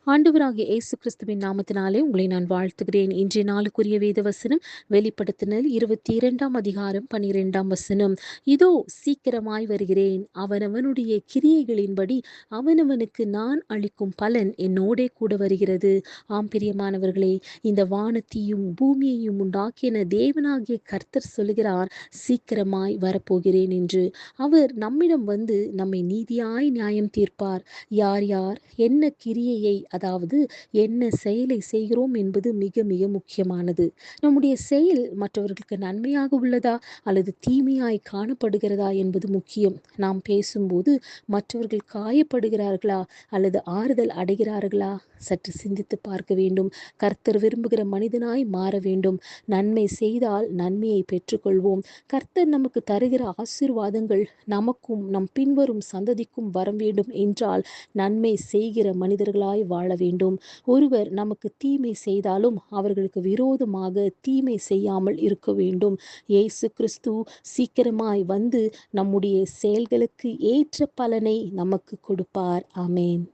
ஆண்டவராகிய இயேசு கிறிஸ்துவின் நாமத்தினாலே உங்களை நான் வாழ்த்துகிறேன். இன்றைய நாளுக்குரிய வேத வசனம் வெளிப்படுத்தினல் 22ஆம் அதிகாரம் 12ஆம் வசனம். இதோ சீக்கிரமாய் வருகிறேன், அவனவனுடைய கிரியைகளின்படி அவனவனுக்கு நான் அளிக்கும் பலன் என்னோடே கூட வருகிறது. ஆம் பிரியமானவர்களே, இந்த வானத்தையும் பூமியையும் உண்டாக்கின தேவனாகிய கர்த்தர் சொல்லுகிறார், சீக்கிரமாய் வரப்போகிறேன் என்று. அவர் நம்மிடம் வந்து நம்மை நீதியாய் நியாயம் தீர்ப்பார். யார் யார் என்ன கிரியையை, அதாவது என்ன செயலை செய்கிறோம் என்பது மிக மிக முக்கியமானது. நம்முடைய செயல் மற்றவர்களுக்கு நன்மையாக உள்ளதா அல்லது தீமையாய் காணப்படுகிறதா என்பது முக்கியம். நாம் பேசும்போது மற்றவர்கள் காயப்படுகிறார்களா அல்லது ஆறுதல் அடைகிறார்களா? சற்று சிந்தித்து பார்க்க வேண்டும். கர்த்தர் விரும்புகிற மனிதனாய் மாற வேண்டும். நன்மை செய்தால் நன்மையை பெற்றுக்கொள்வோம். கர்த்தர் நமக்கு தருகிற ஆசீர்வாதங்கள் நமக்கும் நம் பின்வரும் சந்ததிக்கும் வர வேண்டும் என்றால் நன்மை செய்கிற மனிதர்களாய் வாழ வேண்டும். ஒருவர் நமக்கு தீமை செய்தாலும் அவர்களுக்கு விரோதமாக தீமை செய்யாமல் இருக்க வேண்டும். இயேசு கிறிஸ்து சீக்கிரமாய் வந்து நம்முடைய செயல்களுக்கு ஏற்ற பலனை நமக்கு கொடுப்பார். ஆமென்.